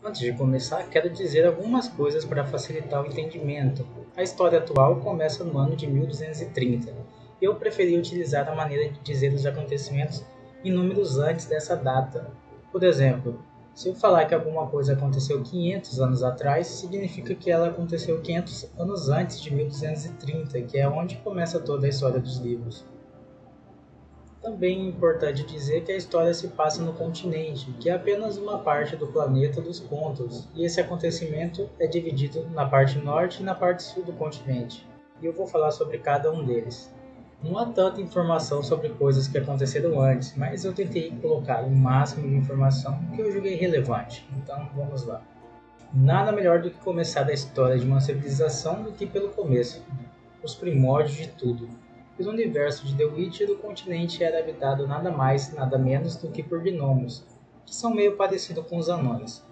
Antes de começar, quero dizer algumas coisas para facilitar o entendimento. A história atual começa no ano de 1230. Eu preferi utilizar a maneira de dizer os acontecimentos em números antes dessa data. Por exemplo, se eu falar que alguma coisa aconteceu 500 anos atrás, significa que ela aconteceu 500 anos antes de 1230, que é onde começa toda a história dos livros. Também é importante dizer que a história se passa no continente, que é apenas uma parte do planeta dos contos, e esse acontecimento é dividido na parte norte e na parte sul do continente, e eu vou falar sobre cada um deles. Não há tanta informação sobre coisas que aconteceram antes, mas eu tentei colocar o máximo de informação que eu julguei relevante, então vamos lá. Nada melhor do que começar a história de uma civilização do que pelo começo, os primórdios de tudo. O universo de The Witcher do continente era habitado nada mais, nada menos do que por gnomos, que são meio parecidos com os anões.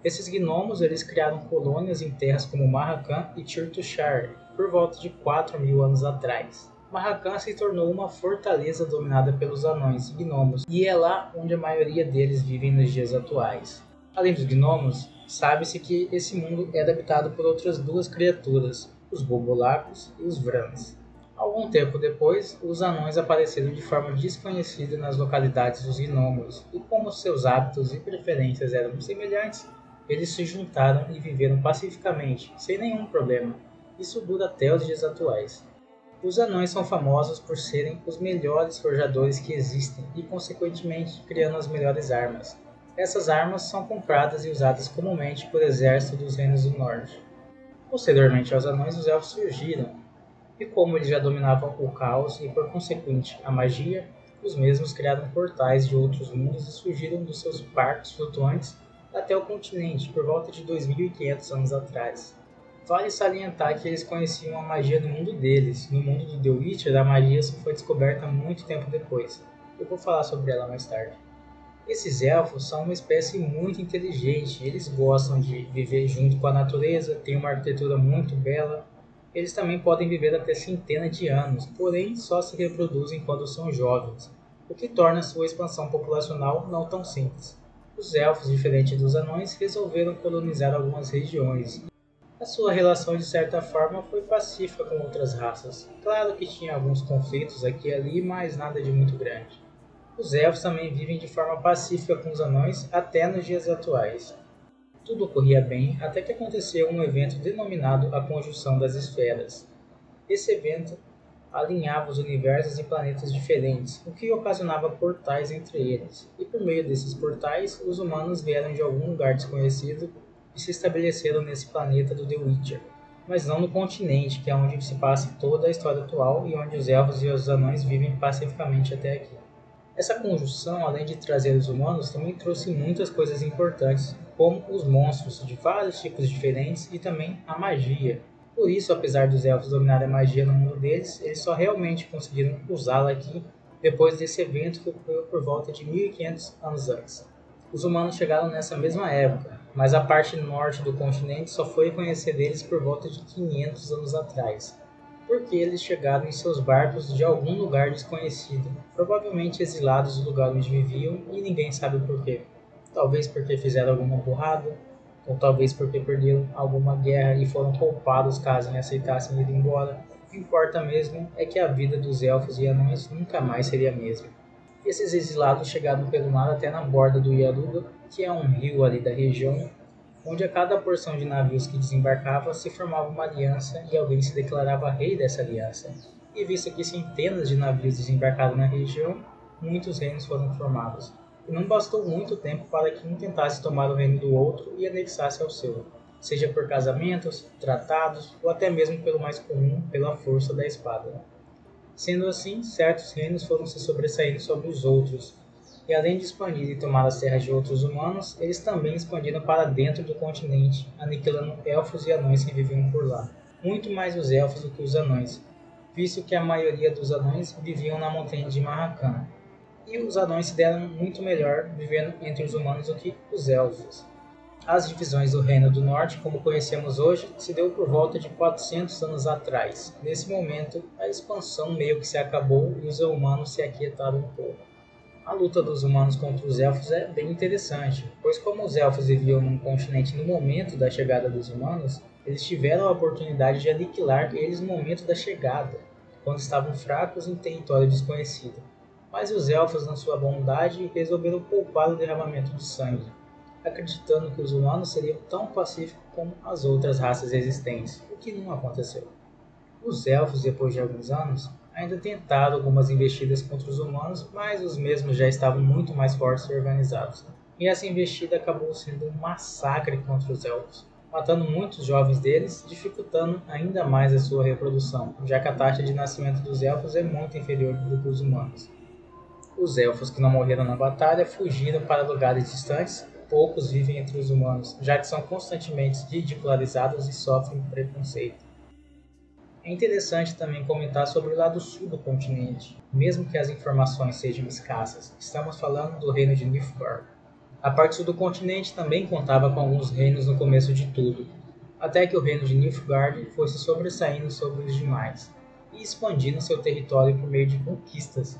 Esses gnomos eles criaram colônias em terras como Marracan e Tirtushar por volta de 4.000 anos atrás. Marracan se tornou uma fortaleza dominada pelos anões e gnomos, e é lá onde a maioria deles vivem nos dias atuais. Além dos gnomos, sabe-se que esse mundo era habitado por outras duas criaturas, os Bobolacos e os Vrans. Algum tempo depois, os anões apareceram de forma desconhecida nas localidades dos gnomos, e como seus hábitos e preferências eram semelhantes, eles se juntaram e viveram pacificamente, sem nenhum problema. Isso dura até os dias atuais. Os anões são famosos por serem os melhores forjadores que existem e, consequentemente, criando as melhores armas. Essas armas são compradas e usadas comumente por exército dos reinos do norte. Posteriormente aos anões, os elfos surgiram, e como eles já dominavam o caos e, por consequente, a magia, os mesmos criaram portais de outros mundos e surgiram dos seus barcos flutuantes até o continente por volta de 2.500 anos atrás. Vale salientar que eles conheciam a magia no mundo deles. No mundo de The Witcher, a magia só foi descoberta muito tempo depois. Eu vou falar sobre ela mais tarde. Esses elfos são uma espécie muito inteligente. Eles gostam de viver junto com a natureza, têm uma arquitetura muito bela. Eles também podem viver até centenas de anos, porém só se reproduzem quando são jovens, o que torna sua expansão populacional não tão simples. Os elfos, diferente dos anões, resolveram colonizar algumas regiões. A sua relação, de certa forma, foi pacífica com outras raças. Claro que tinha alguns conflitos aqui e ali, mas nada de muito grande. Os elfos também vivem de forma pacífica com os anões até nos dias atuais. Tudo corria bem até que aconteceu um evento denominado a Conjunção das Esferas. Esse evento alinhava os universos e planetas diferentes, o que ocasionava portais entre eles, e por meio desses portais, os humanos vieram de algum lugar desconhecido e se estabeleceram nesse planeta do The Witcher, mas não no continente, que é onde se passa toda a história atual e onde os elfos e os anões vivem pacificamente até aqui. Essa conjunção, além de trazer os humanos, também trouxe muitas coisas importantes, como os monstros de vários tipos diferentes e também a magia. Por isso, apesar dos elfos dominarem a magia no mundo deles, eles só realmente conseguiram usá-la aqui depois desse evento que ocorreu por volta de 1500 anos antes. Os humanos chegaram nessa mesma época, mas a parte norte do continente só foi conhecer deles por volta de 500 anos atrás, porque eles chegaram em seus barcos de algum lugar desconhecido, provavelmente exilados do lugar onde viviam e ninguém sabe o porquê. Talvez porque fizeram alguma burrada, ou talvez porque perderam alguma guerra e foram culpados caso não aceitassem ir embora. O que importa mesmo é que a vida dos elfos e anões nunca mais seria a mesma. Esses exilados chegaram pelo mar até na borda do Yaruga, que é um rio ali da região, onde a cada porção de navios que desembarcava se formava uma aliança e alguém se declarava rei dessa aliança. E visto que centenas de navios desembarcaram na região, muitos reinos foram formados. E não bastou muito tempo para que um tentasse tomar o reino do outro e anexasse ao seu, seja por casamentos, tratados ou até mesmo pelo mais comum, pela força da espada. Sendo assim, certos reinos foram se sobressaindo sobre os outros, e além de expandir e tomar as terras de outros humanos, eles também expandiram para dentro do continente, aniquilando elfos e anões que viviam por lá. Muito mais os elfos do que os anões, visto que a maioria dos anões viviam na montanha de Marracan. E os anões se deram muito melhor vivendo entre os humanos do que os elfos. As divisões do Reino do Norte, como conhecemos hoje, se deu por volta de 400 anos atrás. Nesse momento, a expansão meio que se acabou e os humanos se aquietaram um pouco. A luta dos humanos contra os elfos é bem interessante, pois como os elfos viviam num continente no momento da chegada dos humanos, eles tiveram a oportunidade de aniquilar eles no momento da chegada, quando estavam fracos em território desconhecido. Mas os elfos, na sua bondade, resolveram poupar o derramamento de sangue, acreditando que os humanos seriam tão pacíficos como as outras raças existentes, o que não aconteceu. Os elfos, depois de alguns anos, ainda tentaram algumas investidas contra os humanos, mas os mesmos já estavam muito mais fortes e organizados. E essa investida acabou sendo um massacre contra os elfos, matando muitos jovens deles, dificultando ainda mais a sua reprodução, já que a taxa de nascimento dos elfos é muito inferior do que os humanos. Os elfos que não morreram na batalha fugiram para lugares distantes. Poucos vivem entre os humanos, já que são constantemente ridicularizados e sofrem preconceito. É interessante também comentar sobre o lado sul do continente, mesmo que as informações sejam escassas. Estamos falando do reino de Nilfgaard. A parte sul do continente também contava com alguns reinos no começo de tudo, até que o reino de Nilfgaard foi se sobressaindo sobre os demais e expandindo seu território por meio de conquistas.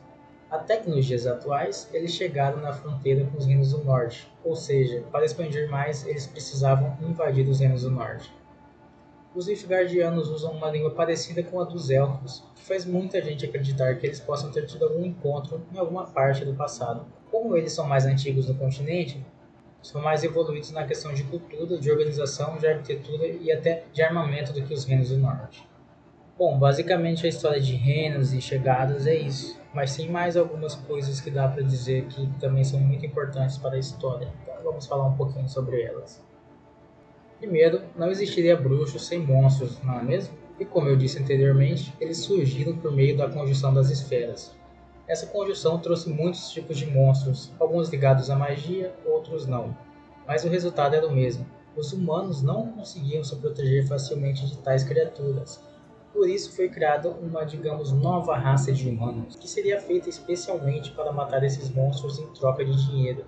Até que nos dias atuais, eles chegaram na fronteira com os reinos do norte, ou seja, para expandir mais, eles precisavam invadir os reinos do norte. Os Nilfgaardianos usam uma língua parecida com a dos Elfos, que faz muita gente acreditar que eles possam ter tido algum encontro em alguma parte do passado. Como eles são mais antigos no continente, são mais evoluídos na questão de cultura, de organização, de arquitetura e até de armamento do que os reinos do norte. Bom, basicamente a história de reinos e chegadas é isso, mas tem mais algumas coisas que dá para dizer que também são muito importantes para a história, então vamos falar um pouquinho sobre elas. Primeiro, não existiria bruxos sem monstros, não é mesmo? E como eu disse anteriormente, eles surgiram por meio da conjunção das esferas. Essa conjunção trouxe muitos tipos de monstros, alguns ligados à magia, outros não. Mas o resultado era o mesmo. Os humanos não conseguiam se proteger facilmente de tais criaturas. Por isso foi criada uma, digamos, nova raça de humanos, que seria feita especialmente para matar esses monstros em troca de dinheiro.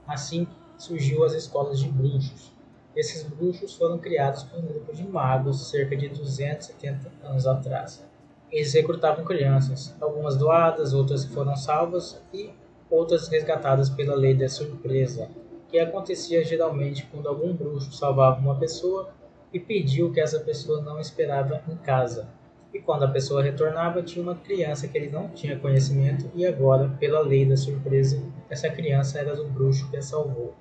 Assim surgiu as escolas de bruxos. Esses bruxos foram criados por um grupo de magos cerca de 270 anos atrás. Eles recrutavam crianças, algumas doadas, outras foram salvas e outras resgatadas pela lei da surpresa, que acontecia geralmente quando algum bruxo salvava uma pessoa e pediu que essa pessoa não esperava em casa. E quando a pessoa retornava, tinha uma criança que ele não tinha conhecimento e agora, pela lei da surpresa, essa criança era do bruxo que a salvou.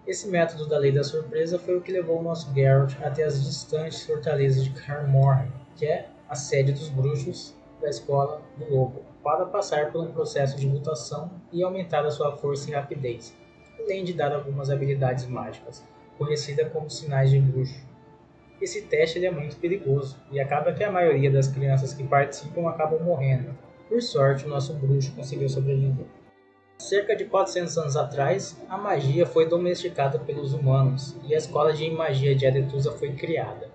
Esse método da lei da surpresa foi o que levou o nosso Geralt até as distantes fortalezas de Kaer Morhen, que é a sede dos bruxos da Escola do Lobo, para passar por um processo de mutação e aumentar a sua força e rapidez, além de dar algumas habilidades mágicas, conhecidas como sinais de bruxo. Esse teste ele é muito perigoso, e acaba que a maioria das crianças que participam acabam morrendo. Por sorte, o nosso bruxo conseguiu sobreviver. Cerca de 400 anos atrás, a magia foi domesticada pelos humanos e a escola de magia de Aretusa foi criada,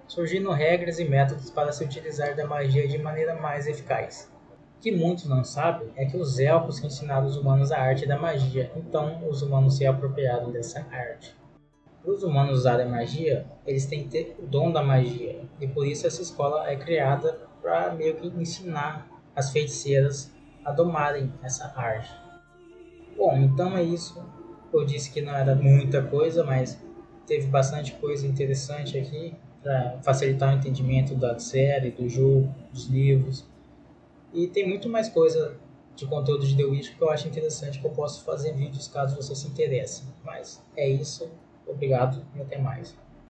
surgindo regras e métodos para se utilizar da magia de maneira mais eficaz. O que muitos não sabem é que os elfos que ensinaram os humanos a arte da magia, então os humanos se apropriaram dessa arte. Para os humanos usarem magia, eles têm que ter o dom da magia, e por isso essa escola é criada para meio que ensinar as feiticeiras a domarem essa arte. Bom, então é isso. Eu disse que não era muita coisa, mas teve bastante coisa interessante aqui para facilitar o entendimento da série, do jogo, dos livros. E tem muito mais coisa de conteúdo de The Witcher que eu acho interessante que eu posso fazer vídeos caso você se interesse. Mas é isso. Obrigado e até mais.